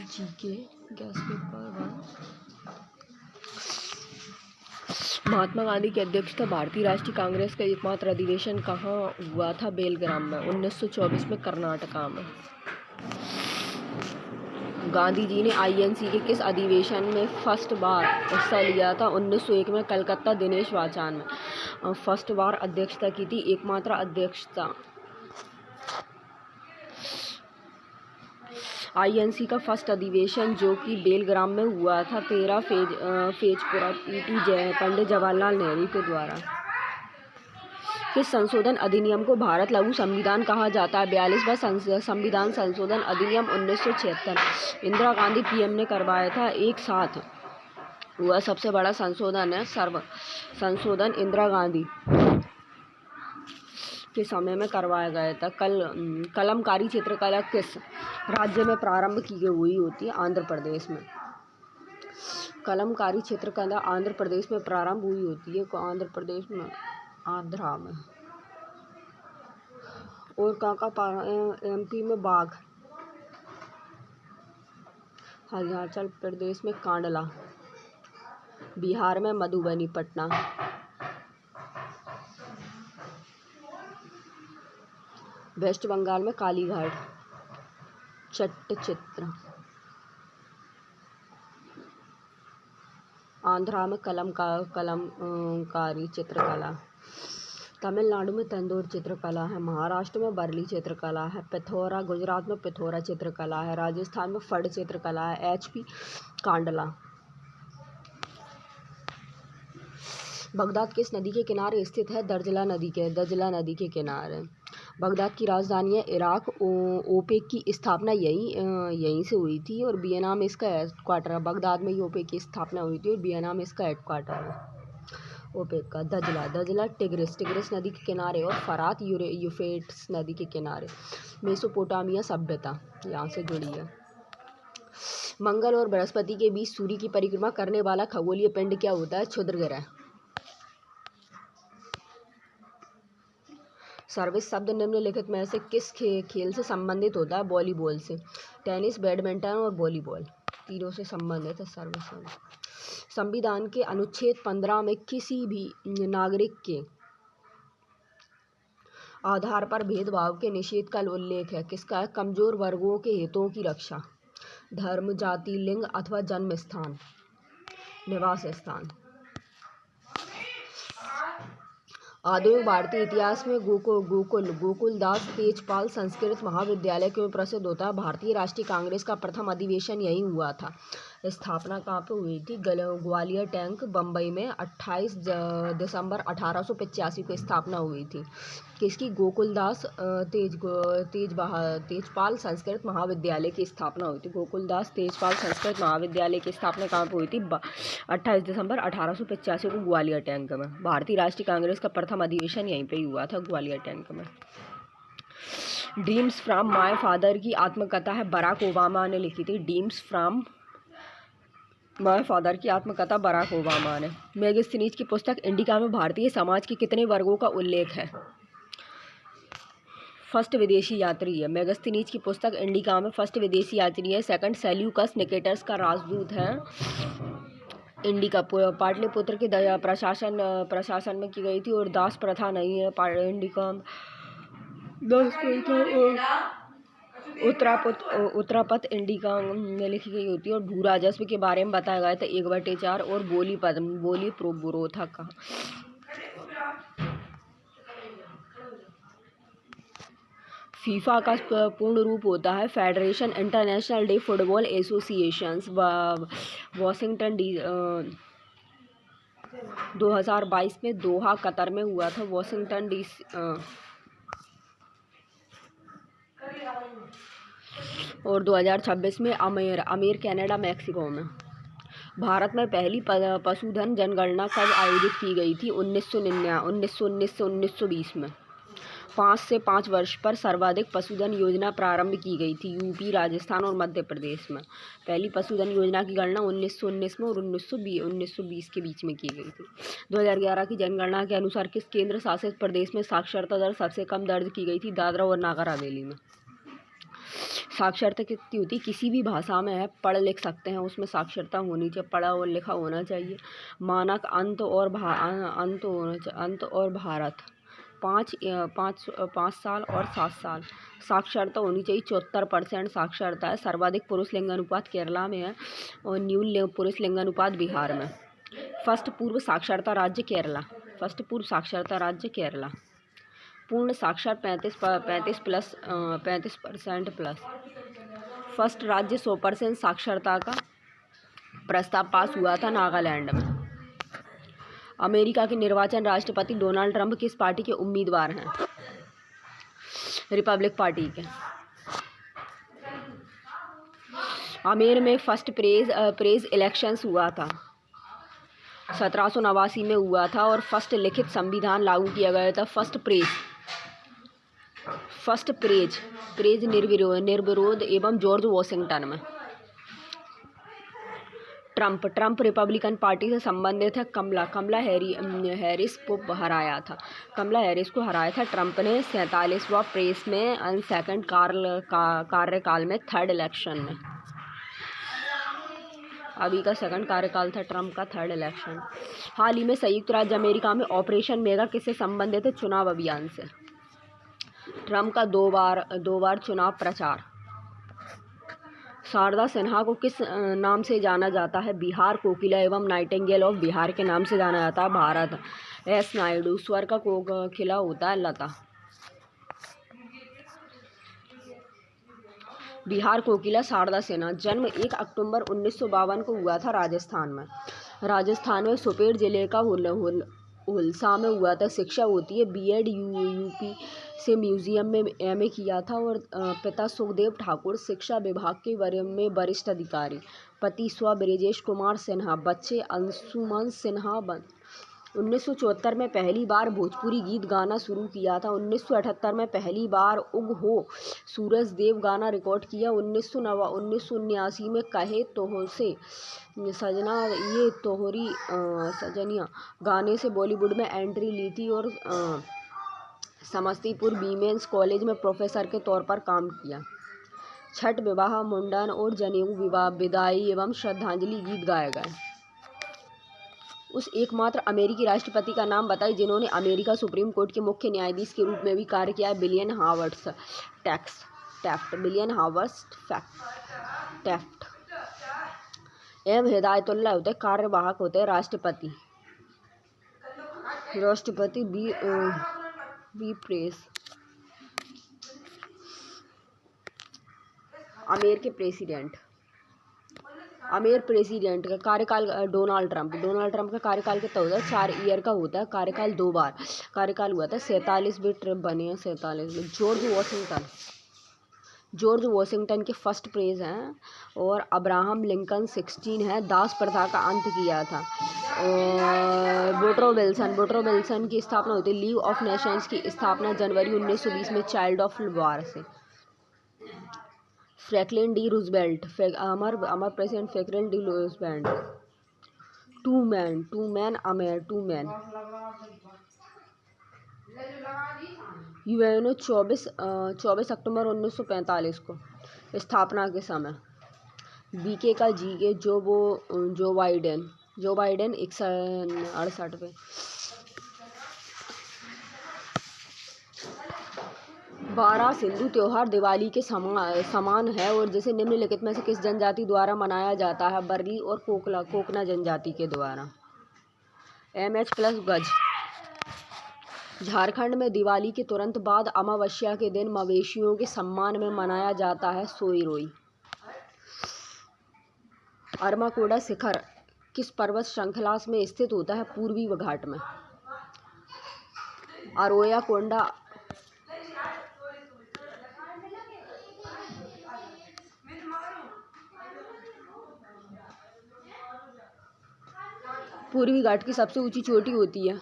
GK gas paper 1। Mahatma Gandhi की अध्यक्षता भारतीय राष्ट्रीय कांग्रेस का एकमात्र अधिवेशन कहाँ हुआ था? बेलग्राम में। 1924 में कर्नाटका में। गांधी जी ने आईएनसी के किस अधिवेशन में फर्स्ट बार हिस्सा लिया था? 1901 में। कलकत्ता दिनेश वाचान में फर्स्ट बार अध्यक्षता की थी, एकमात्र अध्यक्षता। आईएनसी का फर्स्ट अधिवेशन जो कि बेलग्राम में हुआ था 13 फेजपुरा पीटी पंडित जवाहरलाल नेहरू के द्वारा। किस संशोधन अधिनियम को भारत लघु संविधान कहा जाता है? 42वां संविधान संशोधन अधिनियम 1976 इंदिरा गांधी पीएम ने करवाया था। एक साथ हुआ सबसे बड़ा संशोधन है संशोधन इंदिरा गांधी के समय में करवाया गया था। कलमकारी चित्रकला किस राज्य में प्रारंभ की हुई होती है? आंध्र प्रदेश में। कलमकारी चित्रकला आंध्र प्रदेश में प्रारंभ हुई होती है। आंध्र प्रदेश में, आंध्रा में। और कहाँ एमपी में बाघ। अरुणाचल प्रदेश में कांडला। बिहार में मधुबनी, पटना। वेस्ट बंगाल में कालीघाट, चट्टचित्र। आंध्रा में कलमकारी चित्रकला। तमिलनाडु में तंदूर चित्रकला है। महाराष्ट्र में बरली चित्रकला है। पिथौरा, गुजरात में पिथौरा चित्रकला है। राजस्थान में फड़ चित्रकला है। एचपी कांडला। बगदाद किस नदी के किनारे स्थित है? दजला नदी के किनारे। बगदाद की राजधानी है इराक। ओपेक की स्थापना यहीं से हुई थी और वियना में इसका हेडक्वार्टर है। बगदाद में ओपेक की स्थापना हुई थी और वियना में इसका हेडक्वार्टर है ओपेक का। दजला टिग्रिस नदी के किनारे और फरात यूफ्रेटिस नदी के किनारे। मेसोपोटामिया सभ्यता यहाँ से जुड़ी है। मंगल और बृहस्पति के बीच सूर्य की परिक्रमा करने वाला खगोलीय पिंड क्या होता है? क्षुद्र ग्रह। सर्विस शब्द निम्नलिखित में से किस खेल से संबंधित होता है? वॉलीबॉल से। टेनिस, बैडमिंटन और वॉलीबॉल तीनों से संबंधित है सर्विस शब्द। संविधान के अनुच्छेद 15 में किसी भी नागरिक के आधार पर भेदभाव के निषेध का उल्लेख है। किसका है? कमजोर वर्गों के हितों की रक्षा। धर्म, जाति, लिंग अथवा जन्म स्थान, निवास स्थान। आधुनिक भारतीय इतिहास में गोकुलदास तेजपाल संस्कृत महाविद्यालय क्यों प्रसिद्ध होता है? भारतीय राष्ट्रीय कांग्रेस का प्रथम अधिवेशन यहीं हुआ था। स्थापना कहाँ पे हुई थी? ग्वालियर टैंक, बम्बई में 28 दिसंबर 1885 को स्थापना हुई थी। किसकी? गोकुलदास तेजपाल संस्कृत महाविद्यालय की स्थापना हुई थी। गोकुलदास तेजपाल संस्कृत महाविद्यालय की स्थापना कहाँ पर हुई थी? 28 दिसंबर 1885 को ग्वालियर टैंक में। भारतीय राष्ट्रीय कांग्रेस का प्रथम अधिवेशन यहीं पे ही हुआ था, ग्वालियर टैंक में। ड्रीम्स फ्रॉम माय फादर की आत्मकथा है, बराक ओबामा ने लिखी थी। ड्रीम्स फ्रॉम माय फादर की आत्मकथा बराक ओबामा ने। मेगास्थनीज की पुस्तक इंडिका में भारतीय समाज के कितने वर्गों का उल्लेख है? फर्स्ट विदेशी यात्री है। मेगास्थनीज की पुस्तक इंडिका में फर्स्ट विदेशी यात्री है। सेकंड सेल्यूकस निकेटर्स का राजदूत है। इंडिका पाटलिपुत्र के प्रशासन में की गई थी और दास प्रथा नहीं है। इंडिका दास प्रथा उत्तरापद इंडिका में लिखी गई होती है और भू राजस्व के बारे में बताया गया था 1/4 और बोली प्रोथा का। फीफा का पूर्ण रूप होता है federation international day football associations. Washington 2022 में दोहा कतर में हुआ था। वॉशिंगटन डीसी और 2026 में अमेर कनाडा मैक्सिको में। भारत में पहली पशुधन जनगणना कब आयोजित की गई थी? 1919 से 1920 में। 5 से 5 वर्ष पर सर्वाधिक पशुधन योजना प्रारंभ की गई थी यूपी, राजस्थान और मध्य प्रदेश में। पहली पशुधन योजना की गणना 1919 में और 1920 के बीच में की गई थी। 2011 की जनगणना के अनुसार किस केंद्र शासित प्रदेश में साक्षरता दर सबसे कम दर्ज की गई थी? दादरा और नागर हवेली में। साक्षरता कितनी होती है? किसी भी भाषा में है, पढ़ लिख सकते हैं, उसमें साक्षरता होनी चाहिए, पढ़ा और लिखा होना चाहिए। मानक अंत और भारत 5 साल और 7 साल साक्षरता होनी चाहिए। 74% साक्षरता है। सर्वाधिक पुरुष लिंगानुपात केरला में है और न्यून पुरुष लिंगानुपात बिहार में। फर्स्ट पूर्व साक्षरता राज्य केरला। पूर्ण साक्षर 35% प्लस। फर्स्ट राज्य 100% साक्षरता का प्रस्ताव पास हुआ था नागालैंड में। अमेरिका के निर्वाचन राष्ट्रपति डोनाल्ड ट्रंप किस पार्टी के उम्मीदवार हैं? रिपब्लिक पार्टी के। आमेर में फर्स्ट प्रेस इलेक्शंस हुआ था 1789 में हुआ था और फर्स्ट लिखित संविधान लागू किया गया था। फर्स्ट प्रेज निर्विरोध एवं जॉर्ज वॉशिंगटन में। ट्रंप रिपब्लिकन पार्टी से संबंधित है। कमला हैरिस को हराया था। ट्रंप ने 47वां प्रेस में सेकंड कार्यकाल में थर्ड इलेक्शन में। अभी का सेकंड कार्यकाल था ट्रंप का, थर्ड इलेक्शन। हाल ही में संयुक्त राज्य अमेरिका में ऑपरेशन मेगा किससे संबंधित है? चुनाव अभियान से। ट्रंप का दो बार चुनाव प्रचार। शारदा सिन्हा को किस नाम से जाना जाता है? बिहार कोकिला एवं नाइटिंगेल ऑफ बिहार के नाम से जाना जाता है। भारत एस नायडू। स्वर का कोकिला होता है लता। बिहार कोकिला शारदा सिन्हा। जन्म 1 अक्टूबर 1952 को हुआ था राजस्थान में सुपेर जिले का हुलसा में हुआ था। शिक्षा होती है बीएड यूपी से म्यूजियम में एमए किया था और पिता सुखदेव ठाकुर शिक्षा विभाग के वरिष्ठ अधिकारी। पति स्व ब्रजेश कुमार सिन्हा। बच्चे अंशुमन सिन्हा। 1974 में पहली बार भोजपुरी गीत गाना शुरू किया था। 1978 में पहली बार उग हो सूरज देव गाना रिकॉर्ड किया। 1979 में कहे तोहसे सजना ये तोहरी सजनिया गाने से बॉलीवुड में एंट्री ली थी और समस्तीपुर वीमेंस कॉलेज में प्रोफेसर के तौर पर काम किया। छठ, विवाह, मुंडन और जनेऊ विदाई एवं श्रद्धांजलि गीत गाए गए। उस एकमात्र अमेरिकी राष्ट्रपति का नाम बताइए जिन्होंने अमेरिका सुप्रीम कोर्ट के मुख्य न्यायाधीश के रूप में भी कार्य किया है। William Howard Taft. M Hidayatullah होते कार्यवाहक होते राष्ट्रपति। B press. अमेर प्रेसिडेंट का कार्यकाल डोनाल्ड ट्रंप का कार्यकाल कितना होता है? 4 ईयर का होता है। कार्यकाल 2 बार कार्यकाल हुआ था। 47 ट्रिप बने हैं 47 में। जॉर्ज वॉशिंगटन के फर्स्ट प्रेस हैं और अब्राहम लिंकन 16 है। दास प्रथा का अंत किया था। और वुडरो विल्सन की स्थापना होती है। लीग ऑफ नेशंस की स्थापना जनवरी 1920 में चाइल्ड ऑफ वार से। फ्रैंकलिन डी रूजवेल्ट अमर president Franklin D Roosevelt. Truman. UNO 24 अक्टूबर 1945 को स्थापना के समय। बीके का जीके जो बाइडेन 168 पे। 12 सिंधु त्योहार दिवाली के समान है और जिसे निम्नलिखित में से किस जनजाति द्वारा मनाया जाता है? बरली और कोकना जनजाति के द्वारा। MH+ गज। झारखंड में दिवाली के तुरंत बाद अमावस्या के दिन मवेशियों के सम्मान में मनाया जाता है सोई रोई। अरमाकोड़ा शिखर किस पर्वत श्रृंखला में स्थित होता है? पूर्वी घाट में। अरोया कोंडा पूर्वी घाट की सबसे ऊंची चोटी होती है।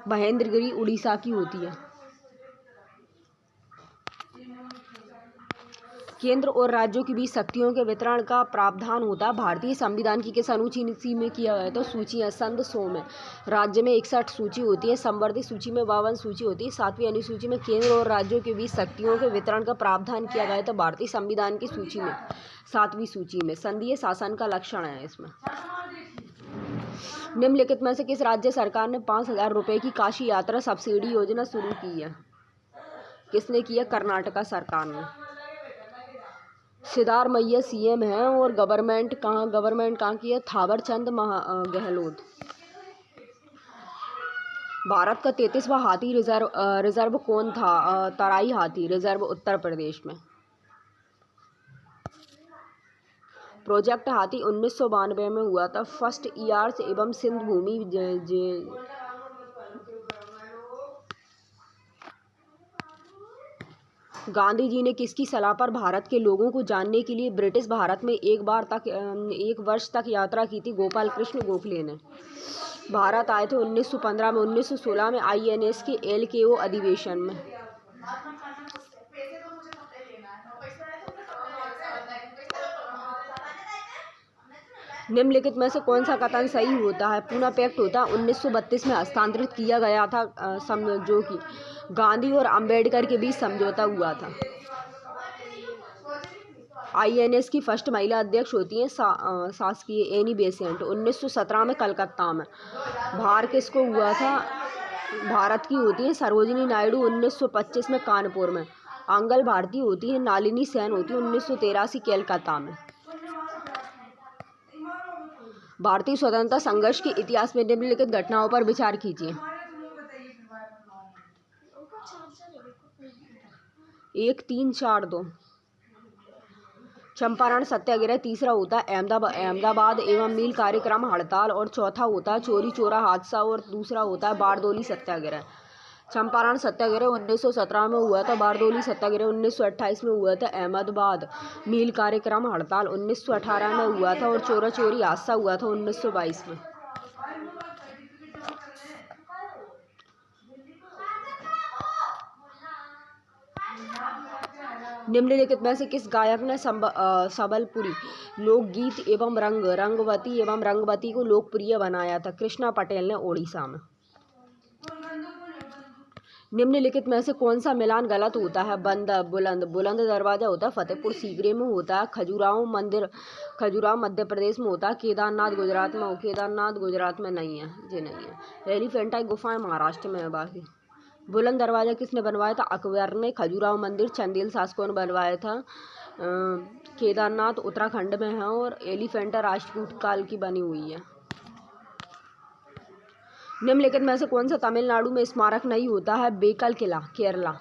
महेंद्रगिरी उड़ीसा की होती है। केंद्र और राज्यों के बीच शक्तियों के वितरण का प्रावधान होता है। भारतीय संविधान की किस अनुसूची में किया गया? तो सूचियाँ संद 100 में। राज्य में 61 सूची होती है, संवर्धित सूची में 52 सूची होती है। 7वीं अनुसूची में केंद्र और राज्यों के बीच शक्तियों के वितरण का प्रावधान किया गया है। तो भारतीय संविधान की सूची में 7वीं सूची में। संघीय शासन का लक्षण है इसमें। निम्नलिखित में से किस राज्य सरकार ने 5,000 रुपये की काशी यात्रा सब्सिडी योजना शुरू की है? किसने की है? कर्नाटका सरकार ने। सिद्धारमैया सीएम हैं और गवर्नमेंट कहाँ की है? थावरचंद गहलोत। भारत का 33वां हाथी रिजर्व कौन था? तराई हाथी रिजर्व उत्तर प्रदेश में। प्रोजेक्ट हाथी 1992 में हुआ था। फर्स्ट ईयर्स एवं सिंध भूमि गांधी जी ने किसकी सलाह पर भारत के लोगों को जानने के लिए ब्रिटिश भारत में एक वर्ष तक यात्रा की थी? गोपाल कृष्ण गोखले ने। भारत आए थे 1915 में। 1916 में INS के LKO अधिवेशन में। निम्नलिखित में से कौन सा कथन सही होता है? पूना पैक्ट होता है 1932 में हस्तांतरित किया गया था, जो कि गांधी और अंबेडकर के बीच समझौता हुआ था। INS की फर्स्ट महिला अध्यक्ष होती हैं शासकीय एनी बेसेंट 1917 में कलकत्ता में। भार किसको हुआ था? भारत की होती है सरोजिनी नायडू 1925 में कानपुर में। आंगल भारती होती है नालिनी सेन होती है 1983 कलकत्ता में। भारतीय स्वतंत्रता संघर्ष के इतिहास में निम्नलिखित घटनाओं पर विचार कीजिए। 1, 3, 4, 2। चंपारण सत्याग्रह। तीसरा होता है अहमदाबाद एवं मिल कार्यक्रम हड़ताल। और चौथा होता है चोरी चौरा हादसा। और दूसरा होता है बारदोली सत्याग्रह। चंपारण सत्याग्रह 1917 में हुआ था। बारदोली सत्याग्रह 1928 में हुआ था। अहमदाबाद मिल कार्यक्रम हड़ताल 1918 में हुआ था। और चोरा चोरी हादसा हुआ था 1922 में। निम्नलिखित में से किस गायक ने संबलपुरी लोकगीत एवं रंगवती को लोकप्रिय बनाया था? कृष्णा पटेल ने उड़ीसा में। निम्नलिखित में से कौन सा मिलान गलत होता है? बुलंद दरवाजा होता है फतेहपुर सीकरी में होता है। खजुराहो मध्य प्रदेश में होता है। केदारनाथ गुजरात में नहीं है, ये नहीं है। एलिफेंटा गुफाएं महाराष्ट्र में है। बाकी बुलंद दरवाजा किसने बनवाया था? अकबर ने। खजुराहो मंदिर चंदेल शासकों ने बनवाया था। केदारनाथ उत्तराखंड में है। और एलिफेंटा राष्ट्रकूट काल की बनी हुई है। निम्नलिखित में से कौन सा तमिलनाडु में स्मारक नहीं होता है? बेकल किला केरला।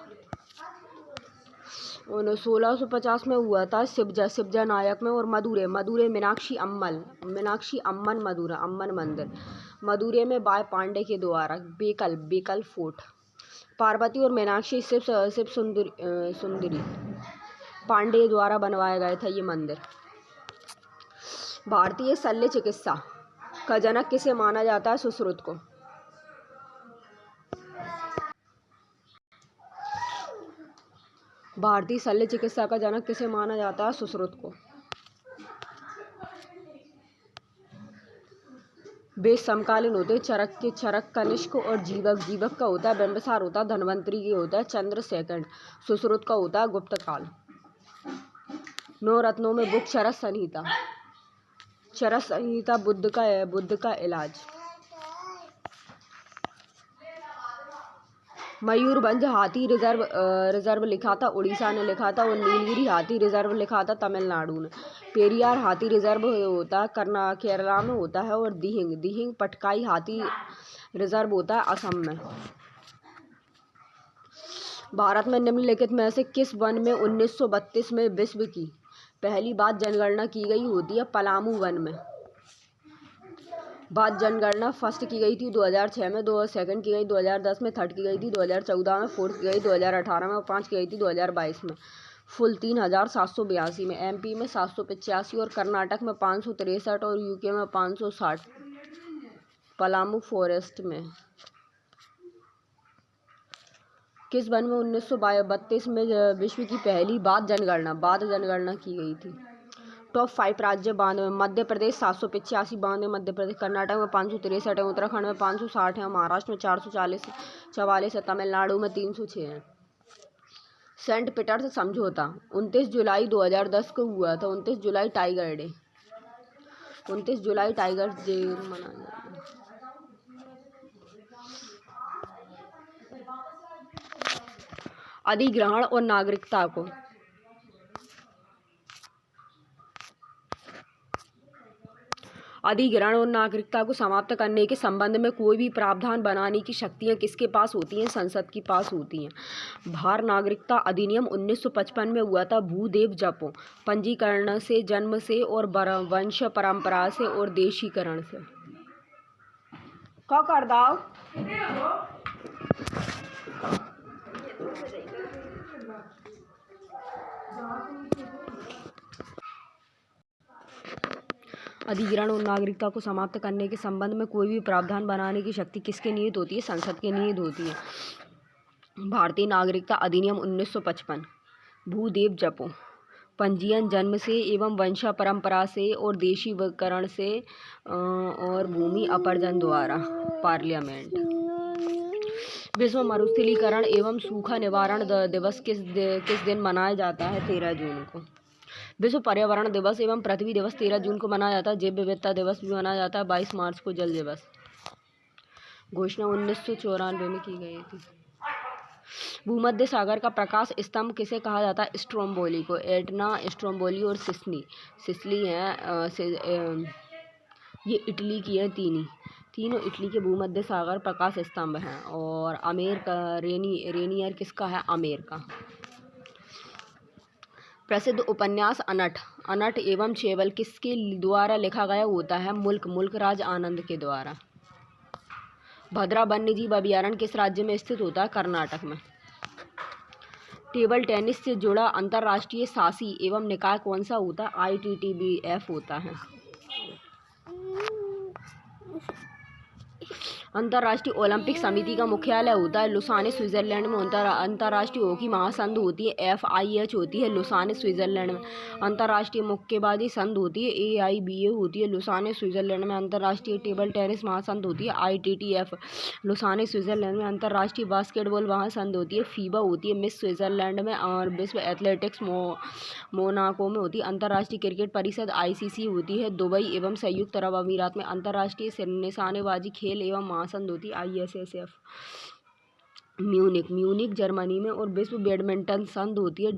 1650 में हुआ था शिवजा नायक में। और मदुरै मीनाक्षी अम्मन अम्मन मंदिर मदुरै में बाय पांडे के द्वारा। बेकल फोर्ट। पार्वती और मीनाक्षी शिव सुंदरी पांडे द्वारा बनवाया गया था ये मंदिर। भारतीय शल्य चिकित्सा का जनक किसे माना जाता है? सुश्रुत को। भारतीय शल्य चिकित्सा का जनक किसे माना जाता है? सुश्रुत को। वेद समकालीन होते चरक कनिष्क और जीवक का होता है। बिंबिसार होता है धन्वंतरी की होता है। चंद्र सेकंड। सुश्रुत का होता है गुप्त काल। 9 रत्नों में बुक चरस संहिता बुद्ध का इलाज। मयूरभंज हाथी रिजर्व लिखा था उड़ीसा ने लिखा था। और नीलगिरी हाथी रिजर्व लिखा था तमिलनाडु ने। पेरियार हाथी रिजर्व होता है केरला में होता है। और दिहिंग पटकाई हाथी रिजर्व होता है असम में। भारत में निम्नलिखित में से किस वन में 1932 में विश्व की पहली बार जनगणना की गई होती है? पलामू वन में। बाद जनगणना फर्स्ट की गई थी 2006 में। 2 की गई 2010 में। 3rd की गई थी 2014 में। 4th की गई 2018 में। और 5 की गई थी 2022 में। फुल 3782 में। MP में 785 और कर्नाटक में 563 और UK में 560। पलामू फॉरेस्ट में किस वन में 1932 में विश्व की पहली बाद जनगणना की गई थी? टॉप 5 राज्य बांध में मध्य प्रदेश 785 बांध है मध्य प्रदेश, कर्नाटक में 563 है, उत्तराखंड में 560 है, महाराष्ट्र में 444 है, तमिलनाडु में 306 है। सेंट पीटर्स समझौता 29 जुलाई 2010 को हुआ था। 29 जुलाई टाइगर डे 29 जुलाई टाइगर डे मनाया जाता है। अधिग्रहण और नागरिकता को अधिग्रहण और नागरिकता को समाप्त करने के संबंध में कोई भी प्रावधान बनाने की शक्तियां किसके पास होती हैं? संसद के पास होती हैं। भारत नागरिकता अधिनियम 1955 में हुआ था। भूदेव जपो पंजीकरण से, जन्म से और वंश परंपरा से और देशीकरण से। क्या कर दाओ? अधिग्रहण और नागरिकता को समाप्त करने के संबंध में कोई भी प्रावधान बनाने की शक्ति किसके निहित होती है? संसद के निहित होती है। भारतीय नागरिकता अधिनियम 1955 भूदेव जपो पंजीयन जन्म से एवं वंश परंपरा से और देशीकरण से और भूमि अपरजन द्वारा। पार्लियामेंट। विश्व मरुस्थलीकरण एवं सूखा निवारण दिवस किस दिन मनाया जाता है? 13 जून को। विश्व पर्यावरण दिवस एवं पृथ्वी दिवस 13 जून को मनाया जाता है। जैव विविधता दिवस भी मनाया जाता है 22 मार्च को। जल दिवस घोषणा 1994 में की गई थी। भूमध्य सागर का प्रकाश स्तंभ किसे कहा जाता है? स्ट्रोम्बोली को। एटना, स्ट्रोम्बोली और सिसली हैं। ये इटली की है। तीनों इटली के भूमध्य सागर प्रकाश स्तंभ हैं। और आमेर का रेनियर किसका है? आमेर का। प्रसिद्ध उपन्यास अनट एवं चेवल किसके द्वारा लिखा गया होता है? मुल्कराज आनंद के द्वारा। भद्रा वन्यजीव अभयारण्य किस राज्य में स्थित होता है? कर्नाटक में। टेबल टेनिस से जुड़ा अंतर्राष्ट्रीय शासी एवं निकाय कौन सा होता है? ITTBF होता है। अंतर्राष्ट्रीय ओलंपिक समिति का मुख्यालय होता है लुसाने, स्विट्जरलैंड में। अंतर्राष्ट्रीय हॉकी महासंघ होती है FIH होती है लुसाने, स्विट्जरलैंड में। अंतर्राष्ट्रीय मुक्केबाजी संघ होती है AIBA होती है लुसाने, स्विट्जरलैंड में। अंतर्राष्ट्रीय टेबल टेनिस महासंघ होती है ITTF लुसाने, स्विट्जरलैंड में। अंतर्राष्ट्रीय बास्केटबॉल महासंघ होती है FIBA होती है मिस स्विट्जरलैंड में। और विश्व एथलेटिक्स मोनाको में होती है। अंतर्राष्ट्रीय क्रिकेट परिषद ICC होती है दुबई एवं संयुक्त अरब अमीरात में। अंतर्राष्ट्रीय निशानेबाजी खेल एवं महासंघ होती है ISSF म्यूनिक जर्मनी में। और विश्व बैडमिंटन संघ होती है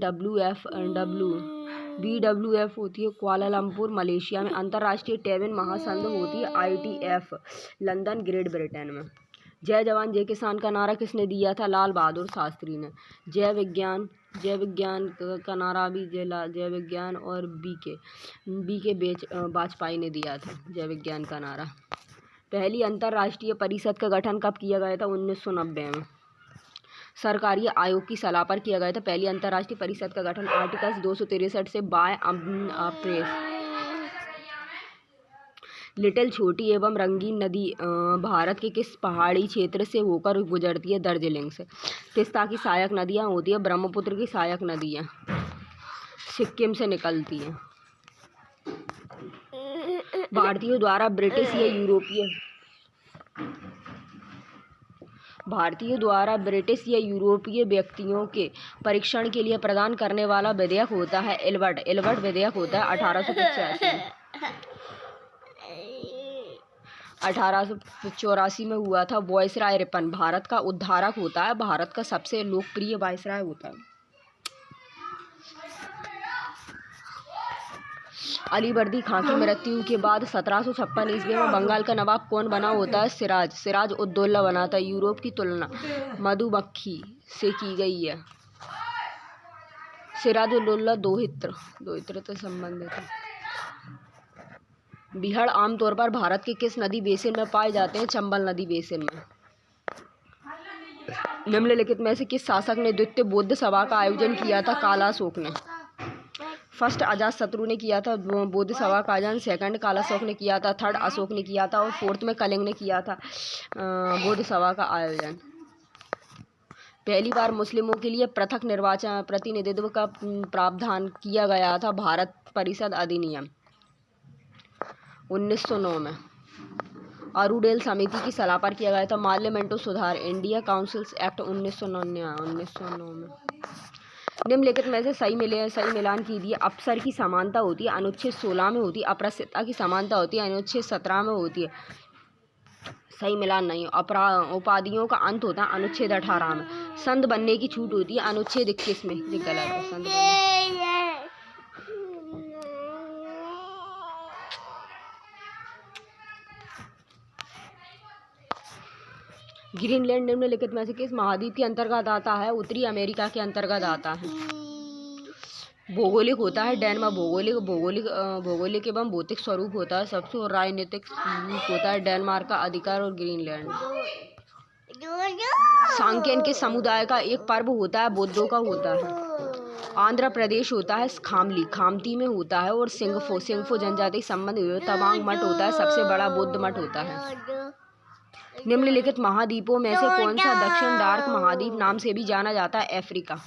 BWF होती है कुआलालंपुर मलेशिया में। अंतर्राष्ट्रीय टेबल महासंघ होती है ITF लंदन ग्रेट ब्रिटेन में। जय जवान जय किसान का नारा किसने दिया था? लाल बहादुर शास्त्री ने। जय विज्ञान का नारा भी जय विज्ञान और BK वाजपेयी ने दिया था जय विज्ञान का नारा। पहली अंतर्राष्ट्रीय परिषद का गठन कब किया गया था? 1990 में। सरकारी आयोग की सलाह पर किया गया था पहली अंतर्राष्ट्रीय परिषद का गठन। आर्टिकल 263 से बाय प्रेस। लिटिल छोटी एवं रंगीन नदी भारत के किस पहाड़ी क्षेत्र से होकर गुजरती है? दार्जिलिंग से। तीस्ता की सहायक नदियाँ होती है ब्रह्मपुत्र की सहायक नदियाँ सिक्किम से निकलती हैं। भारतीयों द्वारा ब्रिटिश या यूरोपीय व्यक्तियों के परीक्षण के लिए प्रदान करने वाला विधेयक होता है एल्बर्ट विधेयक होता है 1884 में हुआ था। वायसराय रिपन भारत का उद्धारक होता है। भारत का सबसे लोकप्रिय वायसराय होता है। अलीवर्दी खां की मृत्यु के बाद 1756 ईस्वी में बंगाल का नवाब कौन बना होता है? सिराज उद्दौला बना था। यूरोप की तुलना मधुमक्खी से की गई है। सिराज उद्दौला दोहित्र से संबंधित है। बिहड़ आमतौर पर भारत के किस नदी बेसिन में पाए जाते हैं? चंबल नदी बेसिन में। निम्नलिखित में से किस शासक ने द्वितीय बौद्ध सभा का आयोजन किया था? कालाशोक ने। फर्स्ट अजातशत्रु ने किया था बौद्ध सभा का आयोजन। सेकंड कालाशोक ने किया था। थर्ड अशोक ने किया था। और फोर्थ में कलिंग ने किया था बौद्ध सभा का आयोजन। पहली बार मुस्लिमों के लिए पृथक निर्वाचन प्रतिनिधित्व का प्रावधान किया गया था भारत परिषद अधिनियम 1909 में। अरुडेल समिति की सलाह पर किया गया था पार्लियामेंटो सुधार इंडिया काउंसिल्स एक्ट 1909 में। निम्नलिखित में से सही मिलान कीजिए। अफसर की समानता होती है अनुच्छेद 16 में होती है। अप्रस्तुता की समानता होती है अनुच्छेद 17 में होती है। सही मिलान नहीं। उपाधियों का अंत होता है अनुच्छेद 18 में। संत बनने की छूट होती है अनुच्छेद 21 में। ये गलत है। संत ग्रीनलैंड निम्नलिखित में से किस महाद्वीप के अंतर्गत आता है? उत्तरी अमेरिका के अंतर्गत आता है। भौगोलिक होता है डेनमार्क भौगोलिक एवं भौतिक स्वरूप होता है सबसे, और राजनीतिक रूप होता है डेनमार्क का अधिकार और ग्रीनलैंड। सांकेन के समुदाय का एक पर्व होता है बौद्धों का होता है। आंध्र प्रदेश होता है खामती में होता है, और सिंगफो जनजाति संबंध तवांग मठ होता है सबसे बड़ा बौद्ध मठ होता है। निम्नलिखित महाद्वीपों में से कौन सा दक्षिण डार्क महाद्वीप नाम से भी जाना जाता है? अफ्रीका।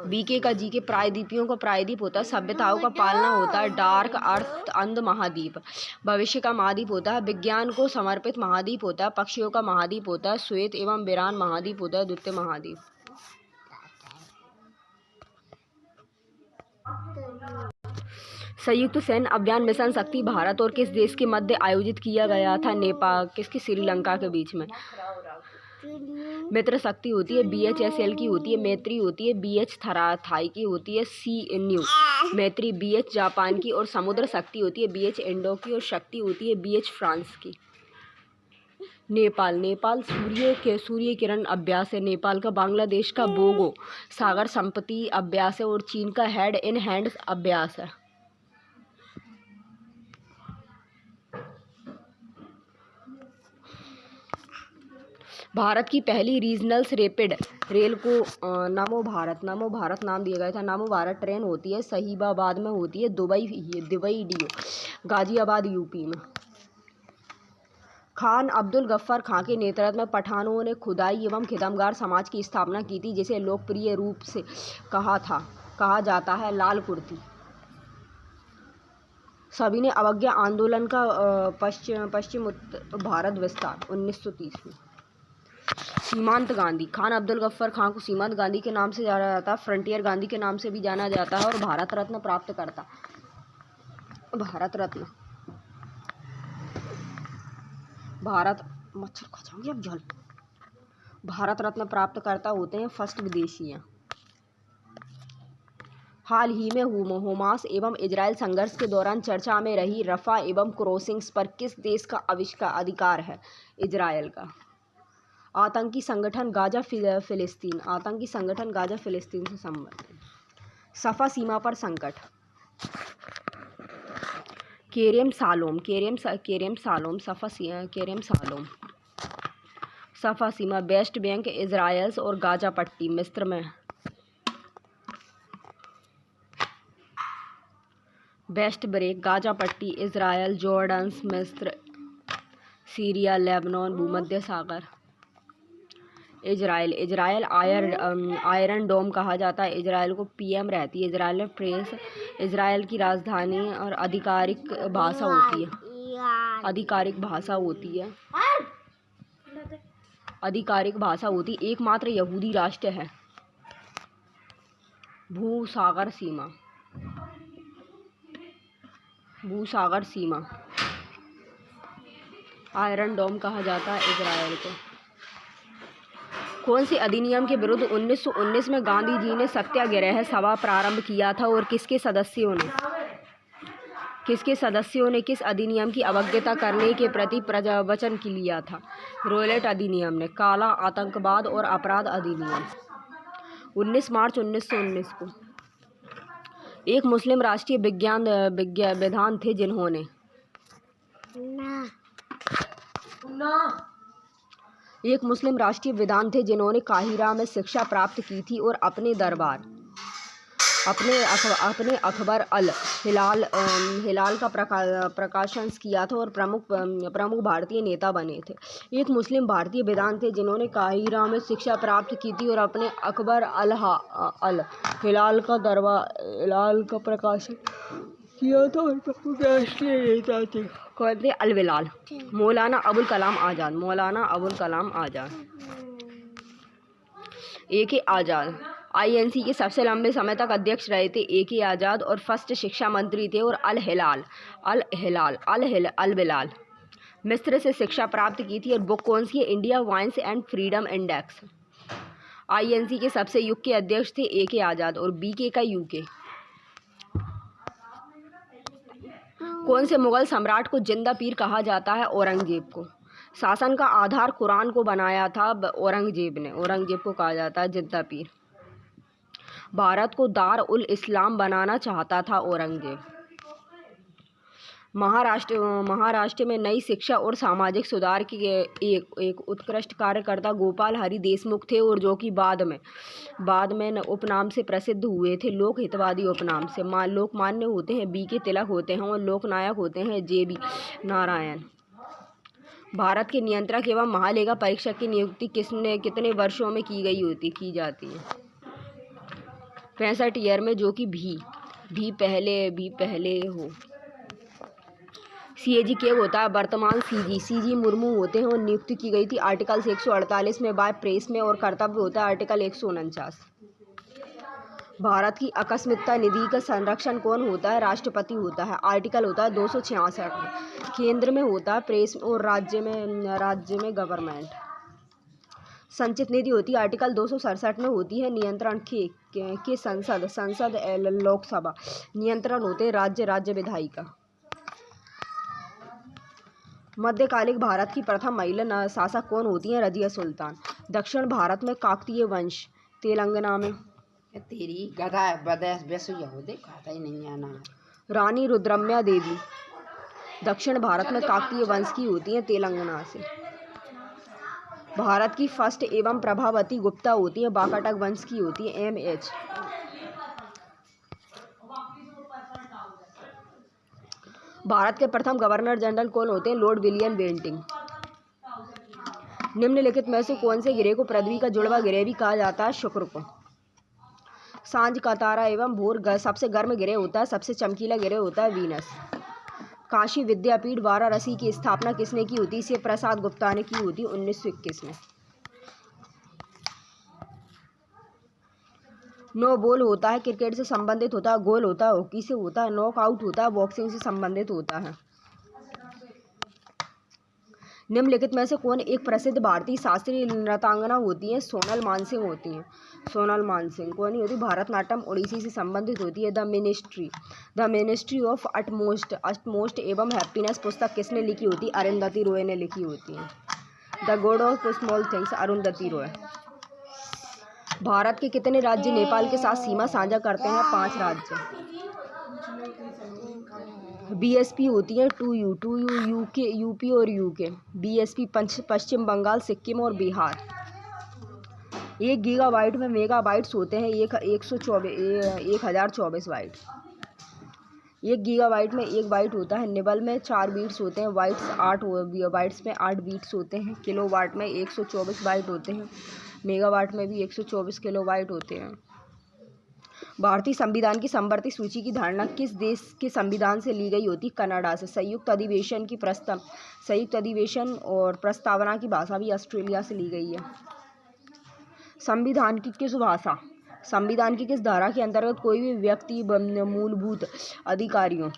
बीके का जी के प्रायद्वीपियों का प्रायद्वीप होता है सभ्यताओं का पालना होता है डार्क अर्थ अंध महाद्वीप। भविष्य का महाद्वीप होता है विज्ञान को समर्पित महाद्वीप होता है। पक्षियों का महाद्वीप होता है श्वेत एवं वीरान महाद्वीप होता है द्वितीय महाद्वीप। संयुक्त सैन्य अभियान मिशन शक्ति भारत और किस देश के मध्य आयोजित किया गया था? नेपाल किसकी श्रीलंका के बीच में। मित्र शक्ति होती है BHSL की होती है। मैत्री होती है BH थाई की होती है CNU मैत्री। BH जापान की, और समुद्र शक्ति होती है BH इंडो की, और शक्ति होती है BH फ्रांस की। नेपाल सूर्य किरण अभ्यास है नेपाल का। बांग्लादेश का बोगो सागर संपत्ति अभ्यास है, और चीन का हेड इन हैंड अभ्यास है। भारत की पहली रीजनल्स रैपिड रेल को नमो भारत नाम दिया गया था। नमो भारत ट्रेन होती है साहिबाबाद में होती है। दुबई DO गाजियाबाद UP में। खान अब्दुल गफ्फार खां के नेतृत्व में पठानों ने खुदाई एवं खिदमगार समाज की स्थापना की थी, जिसे लोकप्रिय रूप से कहा जाता है लाल कुर्ती। सभी ने अवज्ञा आंदोलन का पश्चिम भारत विस्तार 1930 में। सीमांत गांधी खान अब्दुल गफ्फार खां को सीमांत गांधी के नाम से जाना जाता है। फ्रंटियर गांधी के नाम से भी जाना जाता है, और भारत रत्न प्राप्त करता भारत रत्न प्राप्त करता होते हैं फर्स्ट विदेशी हैं। हाल ही में हमास एवं इजराइल संघर्ष के दौरान चर्चा में रही रफा एवं क्रॉसिंग्स पर किस देश का अधिकार है? इजराइल का। आतंकी संगठन गाजा फिलिस्तीन से संबंधित। सफा सीमा पर संकट। केरेम सालोम सफा सीमा। वेस्ट बैंक इजराइल और गाजा पट्टी मिस्र में। वेस्ट ब्रेक गाजा पट्टी इजराइल जॉर्डन मिस्र सीरिया लेबनान भूमध्य सागर। इजराइल आयरन डोम कहा जाता है। इजराइल को PM रहती है। इजराइल में प्रेस इजराइल की राजधानी और आधिकारिक भाषा होती है। एकमात्र यहूदी राष्ट्र है। भूसागर सीमा आयरन डोम कहा जाता है इजराइल को। कौन से अधिनियम के विरुद्ध 1919 में गांधी जी ने सत्याग्रह सभा प्रारंभ किया था, और किसके सदस्यों ने किस अधिनियम की अवज्ञा करने के प्रति वचन लिया था? रोलेट अधिनियम ने। काला आतंकवाद और अपराध अधिनियम 19 मार्च 1919 को। एक मुस्लिम राष्ट्रीय विधान थे जिन्होंने काहिरा में शिक्षा प्राप्त की थी और अपने दरबार अपने अखबार अल हिलाल का प्रकाशन किया था और प्रमुख भारतीय नेता बने थे। एक मुस्लिम भारतीय विद्वान थे जिन्होंने काहिरा में शिक्षा प्राप्त की थी और अपने अखबार अल हिलाल का प्रकाशन किया था और प्रमुख राष्ट्रीय नेता थे। कौन थे? अलबिलाल। मौलाना अबुल कलाम आज़ाद। A.K. आज़ाद INC के सबसे लंबे समय तक अध्यक्ष रहे थे। A.K. आज़ाद और फर्स्ट शिक्षा मंत्री थे। और अलबिलाल मिस्र से शिक्षा प्राप्त की थी। और बुक कौन सी है? India wins and freedom index. INC के सबसे युग के अध्यक्ष थे A.K. आज़ाद। और BK का UK। कौन से मुगल सम्राट को जिंदा पीर कहा जाता है? औरंगजेब को। शासन का आधार कुरान को बनाया था औरंगजेब को कहा जाता है जिंदा पीर। भारत को दार उल इस्लाम बनाना चाहता था औरंगजेब। महाराष्ट्र में नई शिक्षा और सामाजिक सुधार के एक उत्कृष्ट कार्यकर्ता गोपाल हरि देशमुख थे और जो कि बाद में उपनाम से प्रसिद्ध हुए थे, लोक हितवादी उपनाम से। लोकमान्य होते हैं BK तिलक होते हैं और लोकनायक होते हैं JB नारायण। भारत के नियंत्रक एवं महालेखा परीक्षक की नियुक्ति कितने वर्षों में की जाती है? 65 ईयर में, जो कि भी पहले हो। CAG क्या होता है? वर्तमान CG मुर्मू होते हैं और नियुक्ति की गई थी आर्टिकल 148 में बाय प्रेस में। और कर्तव्य होता है आर्टिकल 149। भारत की आकस्मिकता निधि का संरक्षण कौन होता है? राष्ट्रपति होता है। आर्टिकल होता है 266 में। केंद्र में होता है प्रेस और राज्य में गवर्नमेंट। संचित निधि होती है आर्टिकल 267 में होती है। नियंत्रण के संसद लोकसभा। नियंत्रण होते हैं राज्य विधायिका। मध्यकालिक भारत की प्रथम महिला शासक कौन होती हैं? रजिया सुल्तान। दक्षिण भारत में काकतीय वंश। तेलंगाना में। तेरी गधा खाता ही नहीं आना। रानी रुद्रम्या देवी दक्षिण भारत में काकतीय वंश की होती हैं, तेलंगाना से। भारत की फर्स्ट एवं प्रभावती गुप्ता होती हैं, वाकाटक वंश की होती है, MH। भारत के प्रथम गवर्नर जनरल कौन होते हैं? Lord William Bentinck. निम्नलिखित में से कौन से ग्रह को पृथ्वी का जुड़वा ग्रह भी कहा जाता है? शुक्र को। सांझ का तारा एवं भोर सबसे गर्म ग्रह होता है, सबसे चमकीला ग्रह होता है वीनस। काशी विद्यापीठ वाराणसी की स्थापना किसने की होती? शिव प्रसाद गुप्ता ने की होती 1921 में। नो बॉल होता है क्रिकेट से संबंधित होता है, गोल होता है हॉकी से होता है, नॉकआउट होता है बॉक्सिंग से संबंधित होता है। निम्नलिखित में से कौन एक प्रसिद्ध भारतीय शास्त्रीय नृत्यांगना होती है? सोनल मानसिंह होती हैं। सोनल मानसिंह कौन ही होती? भारतनाट्यम ओडिसी से संबंधित होती है। द मिनिस्ट्री ऑफ अटमोस्ट एवं हैप्पीनेस पुस्तक किसने लिखी होती? अरुंधति रॉय ने लिखी होती है। The God of small things, Arundhati Roy. Bharat के कितने राज्य नेपाल के साथ सीमा साझा करते हैं? 5 राज्य। BSP होती है 2U यूपी और UK। BSP पश्चिम बंगाल, सिक्किम और बिहार। 1 गीगाबाइट में मेगाबाइट्स होते हैं 1024 बाइट। 1 गीगाबाइट में 1 बाइट होता है। निबल में 4 बीट्स होते हैं, बाइट्स में 8 बीट्स होते हैं। किलोवाट में 124 बाइट होते हैं। मेगावाट में भी 124 किलोबाइट होते हैं। भारतीय संविधान की समवर्ती सूची की धारणा किस देश के संविधान से ली गई होती? कनाडा से। संयुक्त अधिवेशन और प्रस्तावना की भाषा भी ऑस्ट्रेलिया से ली गई है। संविधान की किस धारा के अंतर्गत कोई भी व्यक्ति मूलभूत अधिकारियों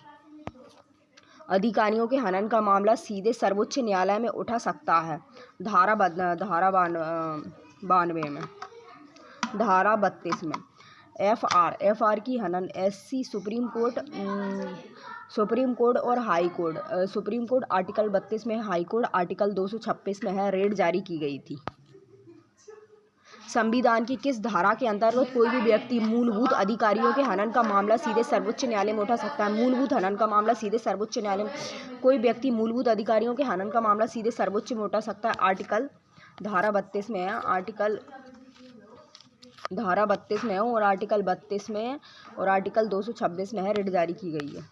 के हनन का मामला सीधे सर्वोच्च न्यायालय में उठा सकता है? धारा 92 में। धारा 32 में। FR की हनन SC सुप्रीम कोर्ट और high court. Supreme court article 32 में, हाई कोर्ट आर्टिकल 226 में है। रेड जारी की गई थी। संविधान की किस धारा के अंतर्गत कोई भी व्यक्ति मूलभूत अधिकारियों के हनन का मामला सीधे सर्वोच्च न्यायालय में उठा सकता है? मूलभूत हनन का मामला सीधे सर्वोच्च न्यायालय में कोई व्यक्ति मूलभूत अधिकारियों के हनन का मामला सीधे सर्वोच्च में उठा सकता है। आर्टिकल धारा 32 में है। आर्टिकल धारा 32 में है और आर्टिकल 32 में और आर्टिकल 226 में है, रिट जारी की गई है।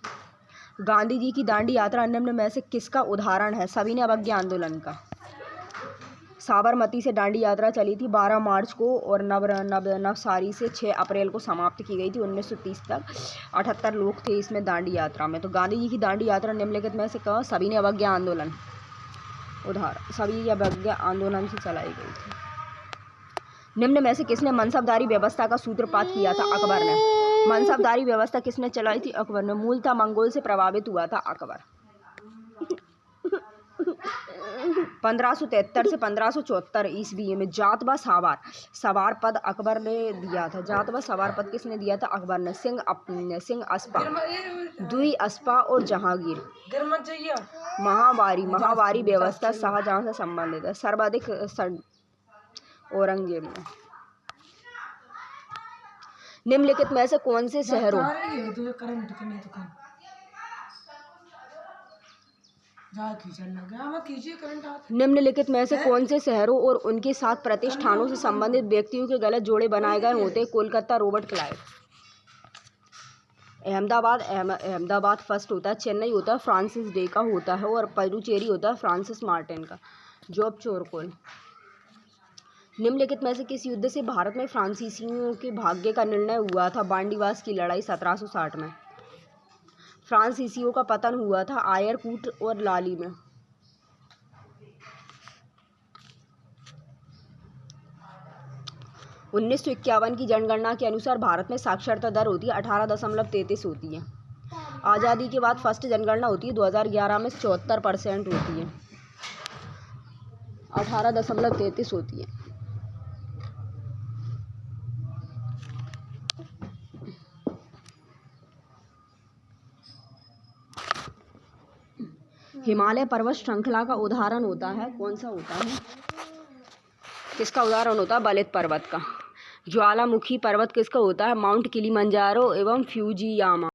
गांधी जी की दांडी यात्रा निम्न में से किसका उदाहरण है? सविनय अवज्ञा आंदोलन का। साबरमती से दांडी यात्रा चली थी 12 मार्च को और नवसारी से 6 अप्रैल को समाप्त की गई थी। 1930 तक 78 लोग थे इसमें दांडी यात्रा में। तो गांधी जी की दांडी यात्रा निम्नलिखित में से कौन? सविनय अवज्ञा आंदोलन उदाहरण सविनय अवज्ञा आंदोलन से चलाई गई थी। निम्न में से किसने मनसबदारी व्यवस्था का सूत्रपात किया था? अकबर ने। मनसबदारी व्यवस्था किसने चलाई थी? अकबर ने। मूलतः मंगोल से प्रभावित हुआ था अकबर। 1573 से 1574 ईस्वी में जात व सवार पद अकबर ने दिया था। जात व सवार पद किसने दिया था? अकबर ने। सिंह अस्पा, दुई अस्पा और जहांगीर। महावारी व्यवस्था शाहजहां से संबंधित है। सर्वाधिक औरंगजेब ने। निम्नलिखित में से कौन से शहरों निम्नलिखित में से कौन से शहरों और उनके साथ प्रतिष्ठानों से संबंधित व्यक्तियों के गलत जोड़े बनाए गए होते? Kolkata Robert Clive. Ahmedabad first होता है। चेन्नई होता है फ्रांसिस डे का होता है और पुडुचेरी होता है फ्रांसिस मार्टिन का। जॉब चोरकोल। निम्नलिखित में से किस युद्ध से भारत में फ्रांसीसियों के भाग्य का निर्णय हुआ था? बांडीवास की लड़ाई 1760 में। फ्रांसीसियों का पतन हुआ था आयरकूट और लाली में। उन्नीस 1951 की जनगणना के अनुसार भारत में साक्षरता दर होती है 18.33 होती है। आज़ादी के बाद फर्स्ट जनगणना होती है 2011 में 74% होती है, 18.33 होती है। हिमालय पर्वत श्रृंखला का उदाहरण होता है कौन सा होता है? किसका उदाहरण होता है? बलित पर्वत का। ज्वालामुखी पर्वत किसका होता है? माउंट किलिमंजारो एवं फ्यूजियामा।